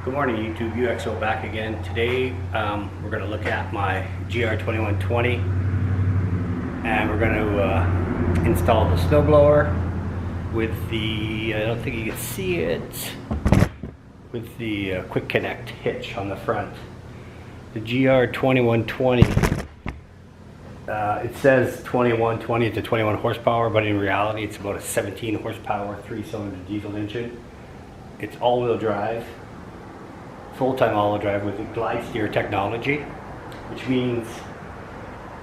Good morning YouTube, UXO back again. Today we're going to look at my GR2120 and we're going to install the snowblower with the, I don't think you can see it, with the quick connect hitch on the front. The GR2120, it says 2120 to 21 horsepower, but in reality it's about a 17 horsepower 3-cylinder diesel engine. It's all-wheel drive. Full-time all-wheel drive with the glide steer technology, which means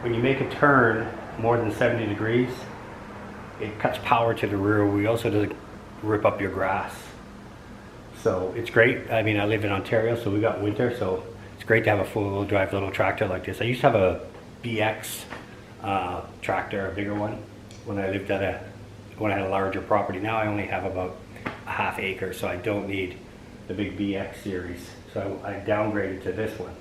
when you make a turn more than 70 degrees, it cuts power to the rear wheel, so it doesn't rip up your grass. So it's great. I mean, I live in Ontario, so we got winter, so it's great to have a full-wheel drive little tractor like this. I used to have a BX tractor, a bigger one, when I lived at when I had a larger property. Now I only have about a half acre, so I don't need the big BX series. So I downgraded to this one.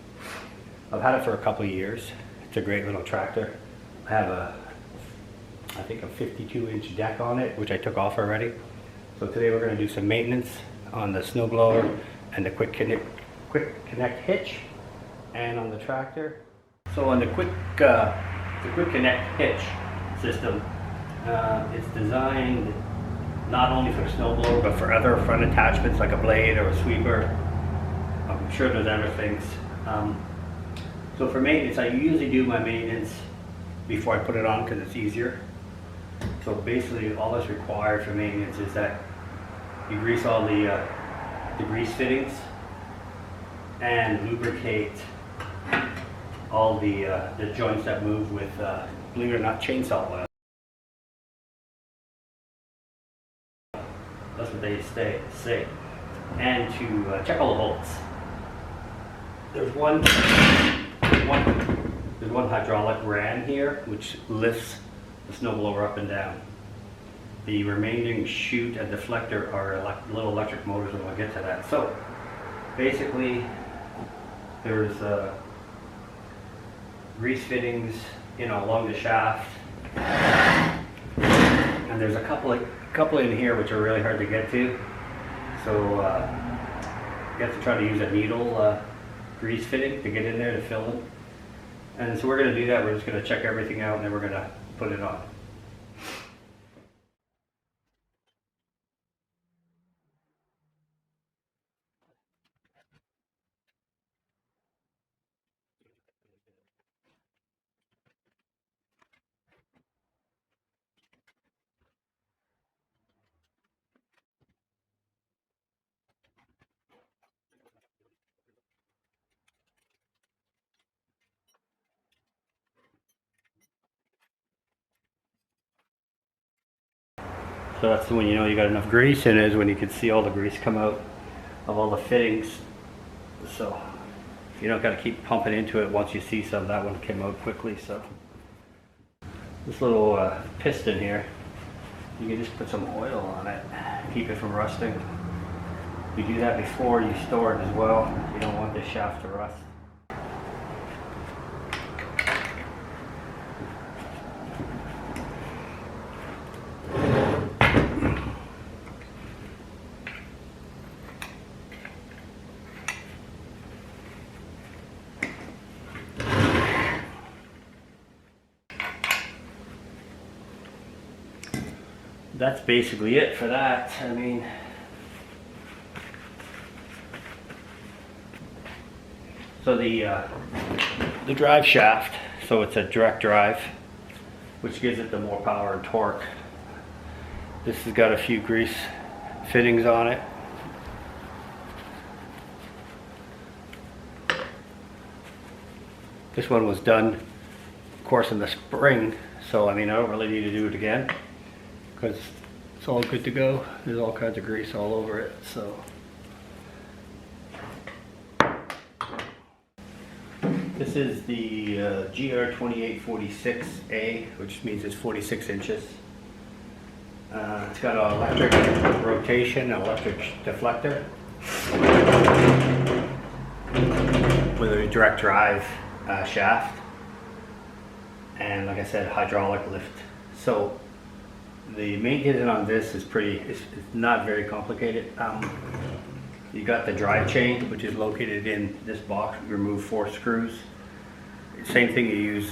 I've had it for a couple of years. It's a great little tractor. I have I think a 52-inch deck on it, which I took off already. So today we're going to do some maintenance on the snowblower and the quick connect hitch, and on the tractor. So on the quick connect hitch system, it's designed not only for the snowblower, but for other front attachments like a blade or a sweeper. I'm sure there's other things. So for maintenance, I usually do my maintenance before I put it on because it's easier. So basically all that's required for maintenance is that you grease all the grease fittings and lubricate all the joints that move with, believe it or not, chainsaw oil. That's what they say. And to check all the bolts. There's one hydraulic ram here which lifts the snowblower up and down. The remaining chute and deflector are little electric motors, and we'll get to that. So basically there's grease fittings, along the shaft, and there's a couple in here which are really hard to get to, so you have to try to use a needle grease fitting to get in there to fill them. And so we're going to do that. We're just going to check everything out and then we're going to put it on. So that's when you know you got enough grease in it, is when you can see all the grease come out of all the fittings. So you don't got to keep pumping into it. Once you see some, that one came out quickly. So this little piston here, you can just put some oil on it, keep it from rusting. You do that before you store it as well. You don't want this shaft to rust. That's basically it for that. I mean, so the drive shaft, so it's a direct drive, which gives it the more power and torque. This has got a few grease fittings on it. This one was done, of course, in the spring, so I mean I don't really need to do it again, because it's all good to go. There's all kinds of grease all over it. So this is the GR2846A, which means it's 46 inches. It's got an electric rotation, an electric deflector with a direct drive shaft, and like I said, hydraulic lift. So the maintenance on this is it's not very complicated. You got the drive chain, which is located in this box. You remove 4 screws. Same thing, you use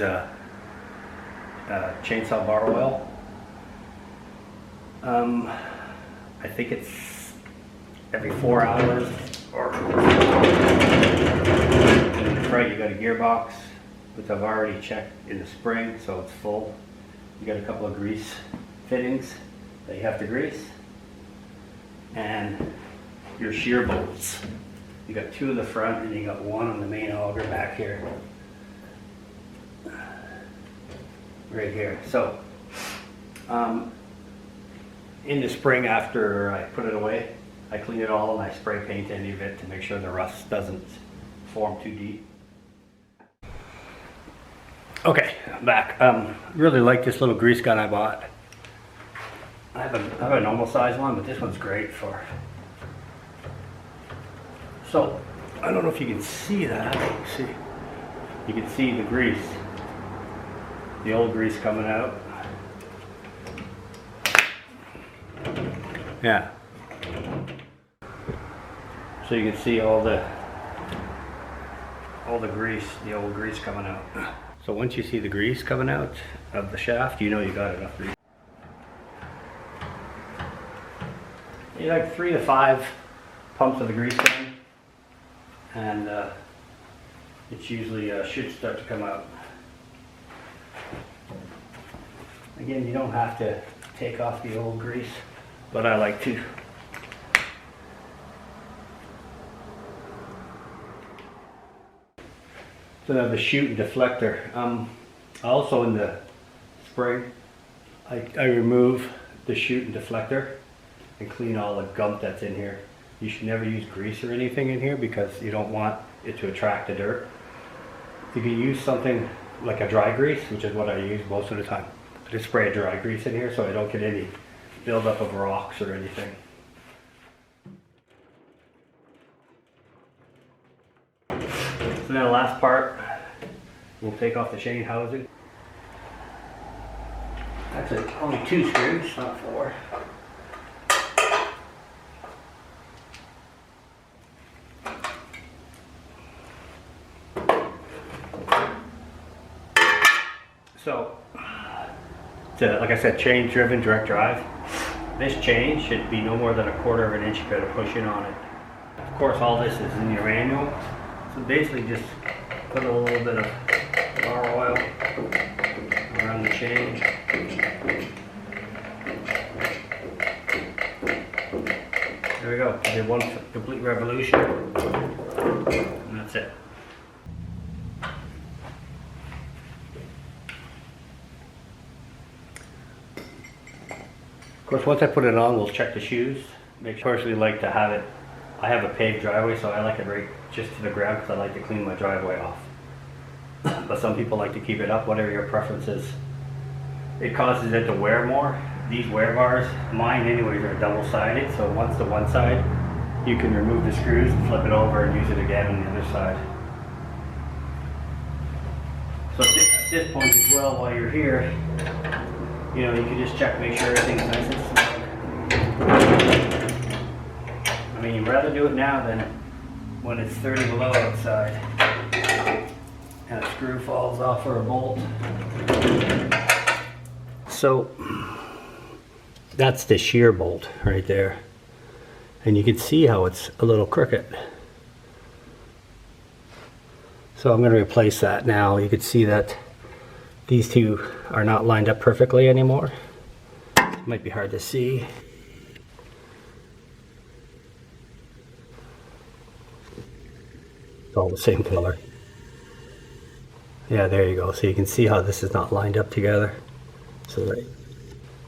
chainsaw bar oil. I think it's every 4 hours. Or in the front you got a gearbox, which I've already checked in the spring, so it's full. You got a couple of grease fittings that you have to grease, and your shear bolts. You got 2 in the front and you got 1 on the main auger back here. Right here. So in the spring, after I put it away, I clean it all and I spray paint any of it to make sure the rust doesn't form too deep. Okay, I'm back. Really like this little grease gun I bought. I have a normal size one, but this one's great for. So I don't know if you can see that. Let's see, you can see the grease, the old grease coming out. Yeah. So you can see all the grease, the old grease coming out. So once you see the grease coming out of the shaft, you know you got enough grease. You like 3 to 5 pumps of the grease in, and it's usually should start to come out. Again, you don't have to take off the old grease, but I like to. So now the chute and deflector. Also in the spring, I remove the chute and deflector and clean all the gump that's in here. You should never use grease or anything in here because you don't want it to attract the dirt. You can use something like a dry grease, which is what I use most of the time. I just spray a dry grease in here so I don't get any buildup of rocks or anything. So now the last part, we'll take off the chain housing. Actually, only 2 screws, not 4. So, like I said, chain driven direct drive. This chain should be no more than 1/4 of an inch. You gotta push in on it. Of course, all this is in your manual. So basically just put a little bit of bar oil around the chain. There we go. Did 1 complete revolution, and that's it. Of course, once I put it on, we'll check the shoes. I personally like to have it. I have a paved driveway, so I like it right just to the ground because I like to clean my driveway off. But some people like to keep it up, whatever your preference is. It causes it to wear more. These wear bars, mine anyways, are double-sided, so once the one side, you can remove the screws and flip it over and use it again on the other side. So at this point as well, while you're here, you know, you can just check, make sure everything's nice and snug. I mean, you'd rather do it now than when it's 30 below outside and a screw falls off or a bolt. So that's the shear bolt right there, and you can see how it's a little crooked. So I'm going to replace that now. You can see that these 2 are not lined up perfectly anymore. It might be hard to see. It's all the same color. Yeah, there you go. So you can see how this is not lined up together. So right,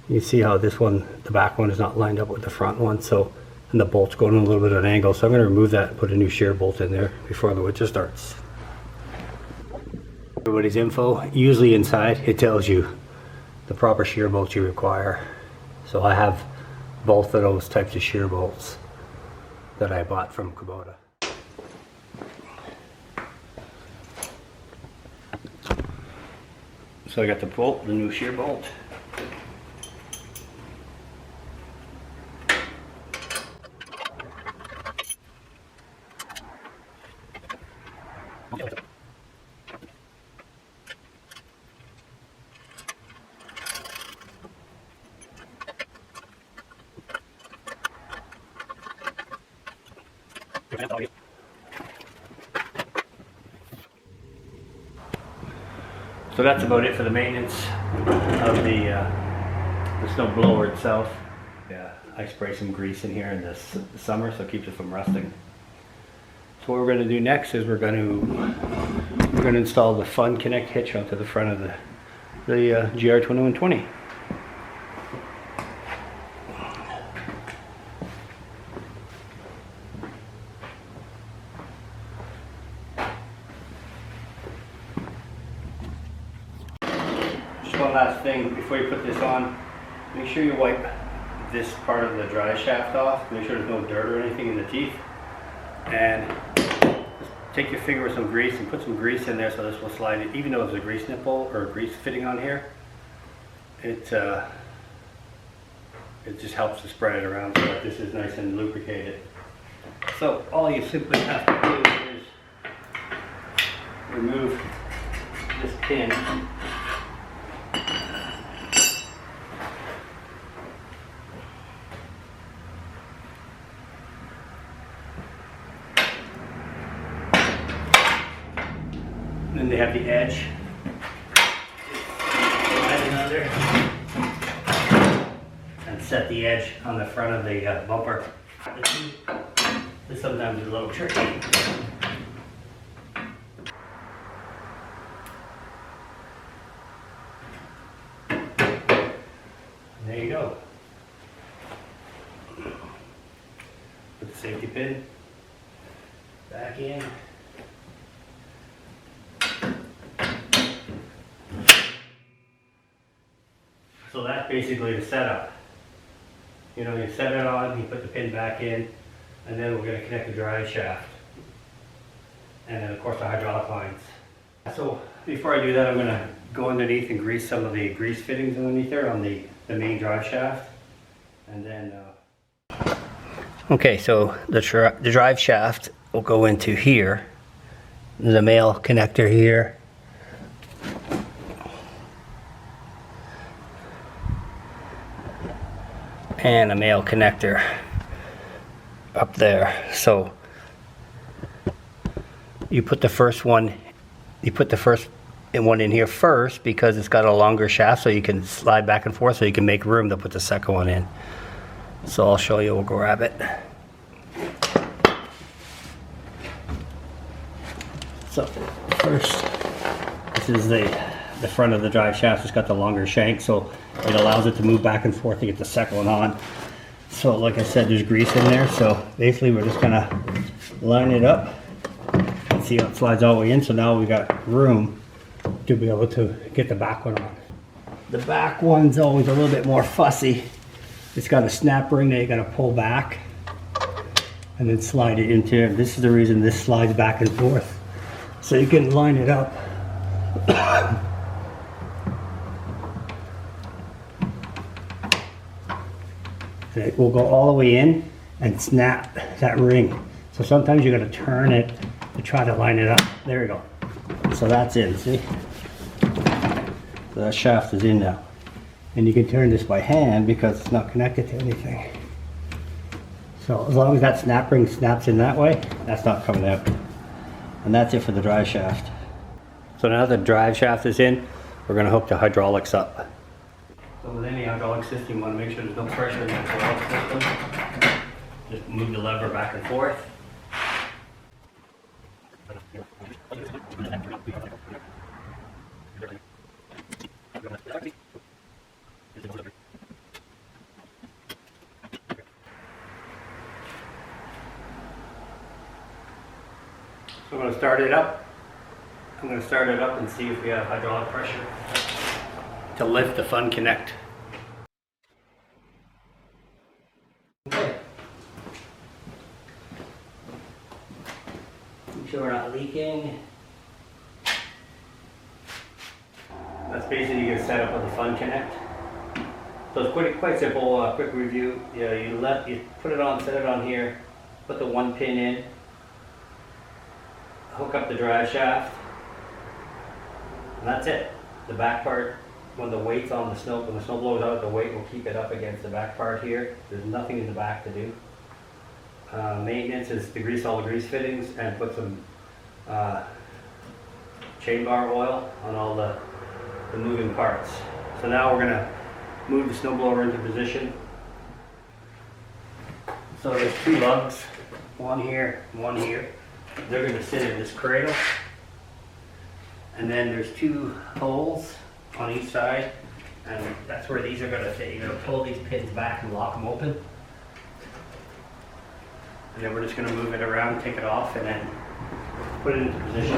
you see how this one, the back one, is not lined up with the front one. So, and the bolt's going in a little bit of an angle. So I'm going to remove that and put a new shear bolt in there before the winter starts. Everybody's info, usually inside it tells you the proper shear bolts you require. So I have both of those types of shear bolts that I bought from Kubota. So I got the bolt, the new shear bolt. So that's about it for the maintenance of the snow blower itself. Yeah, I spray some grease in here in the summer so it keeps it from rusting. So what we're going to do next is we're going to install the Fun Connect hitch onto the front of the GR2120. Just one last thing before you put this on, make sure you wipe this part of the drive shaft off. Make sure there's no dirt or anything in the teeth. And just take your finger with some grease and put some grease in there so this will slide it. Even though there's a grease nipple or a grease fitting on here, it just helps to spread it around so that this is nice and lubricated. So all you simply have to do is remove this pin. Then they have the edge. Slide it under and set the edge on the front of the bumper. This sometimes is a little tricky. There you go. Put the safety pin back in. So that's basically the setup. You know, you set it on, you put the pin back in, and then we're going to connect the drive shaft. And then of course the hydraulic lines. So before I do that, I'm going to go underneath and grease some of the grease fittings underneath there on the main drive shaft. And then... Okay, so the drive shaft will go into here. There's a male connector here. And a male connector up there. So you put the first one in here first because it's got a longer shaft, so you can slide back and forth, so you can make room to put the second one in. So I'll show you. We'll grab it. So first, this is the front of the drive shaft. It's got the longer shank, so it allows it to move back and forth to get the second one on. So like I said, there's grease in there, so basically we're just gonna line it up and see how it slides all the way in. So now we got room to be able to get the back one on. The back one's always a little bit more fussy. It's got a snap ring that you gotta pull back and then slide it into it. This is the reason this slides back and forth, so you can line it up. It will go all the way in and snap that ring. So sometimes you got to turn it to try to line it up. There we go. So that's in, see? So that shaft is in now. And you can turn this by hand because it's not connected to anything. So as long as that snap ring snaps in that way, that's not coming out. And that's it for the drive shaft. So now the drive shaft is in, we're going to hook the hydraulics up. So with any hydraulic system, you want to make sure there's no pressure in the hydraulic system. Just move the lever back and forth. So I'm going to start it up. I'm going to start it up and see if we have hydraulic pressure to lift the Fun Connect. Okay. Make sure we're not leaking. That's basically your setup of the Fun Connect. So it's quite simple. Quick review. Yeah, you put it on, set it on here, put the one pin in, hook up the drive shaft, and that's it. The back part, when the weight's on the snow, when the snow blows out, the weight will keep it up against the back part here. There's nothing in the back to do. maintenance is to grease all the grease fittings and put some chain bar oil on all the moving parts. So now we're going to move the snowblower into position. So there's two lugs, one here, one here. They're going to sit in this cradle. And then there's two holes on each side, and that's where these are going to fit. You're going to pull these pins back and lock them open. And then we're just going to move it around, take it off, and then put it into position.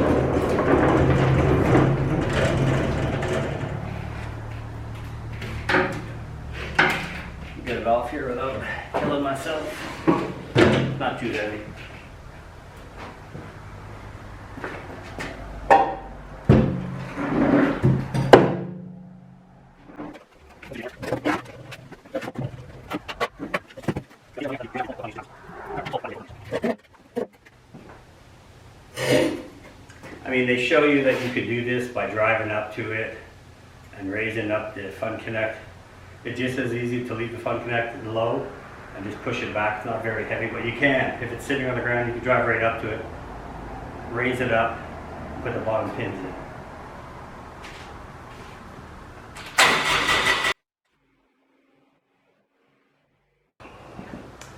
Get it off here without killing myself. Not too heavy. I mean, they show you that you could do this by driving up to it and raising up the fun connect. It's just as easy to leave the fun connect low and just push it back. It's not very heavy, but you can. If it's sitting on the ground, you can drive right up to it, raise it up, put the bottom pins in.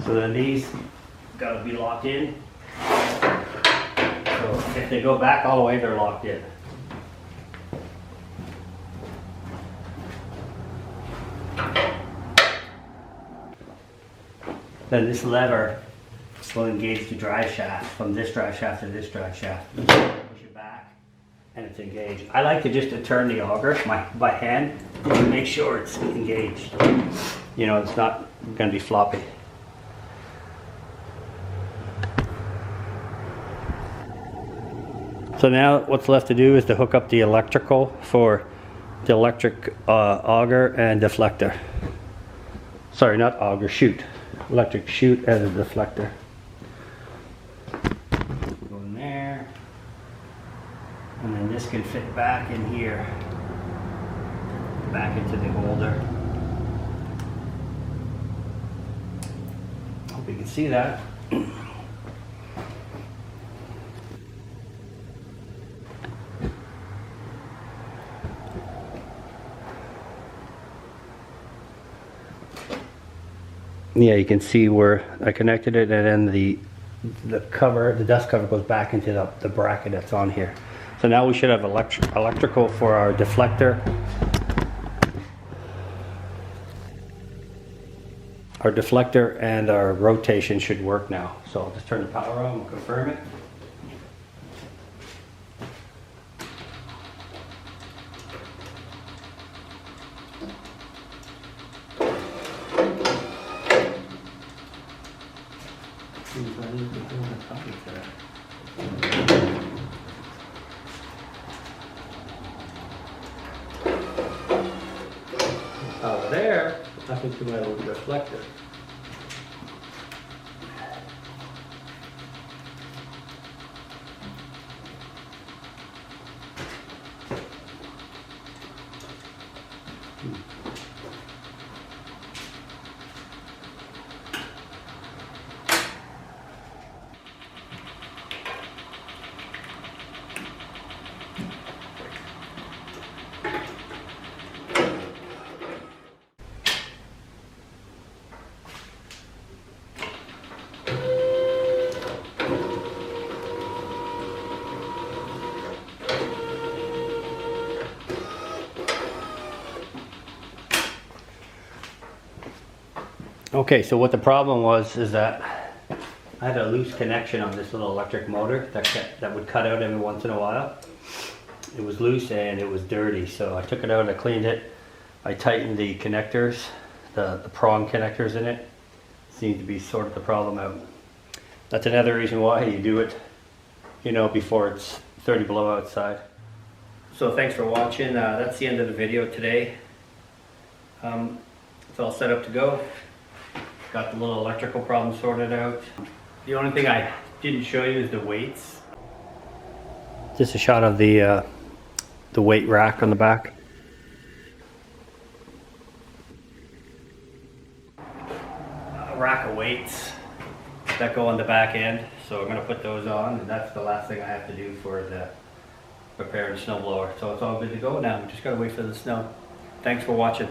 So then these got to be locked in. So if they go back all the way, they're locked in. Then this lever will engage the drive shaft from this drive shaft to this drive shaft. Push it back and it's engaged. I like to just turn the auger by hand to make sure it's engaged. You know, it's not going to be floppy. So now what's left to do is to hook up the electrical for the electric auger and deflector. Sorry, not auger, chute. Electric chute as a deflector. Go in there. And then this can fit back in here. Back into the holder. Hope you can see that. Yeah, you can see where I connected it, and then the cover, the dust cover, goes back into the bracket that's on here. So now we should have electrical for our deflector. Our deflector and our rotation should work now. So I'll just turn the power on and confirm it. Power there, nothing to my little deflector. Okay, so what the problem was is that I had a loose connection on this little electric motor that would cut out every once in a while. It was loose and it was dirty, so I took it out, I cleaned it, I tightened the connectors, the prong connectors in it. Seemed to be sorted the problem out. That's another reason why you do it, you know, before it's 30 below outside. So thanks for watching. That's the end of the video today. It's all set up to go. Got the little electrical problem sorted out. The only thing I didn't show you is the weights. Just a shot of the weight rack on the back. A rack of weights. that go on the back end. So I'm going to put those on, and that's the last thing I have to do for the preparing snowblower. So it's all good to go now. We just got to wait for the snow. Thanks for watching.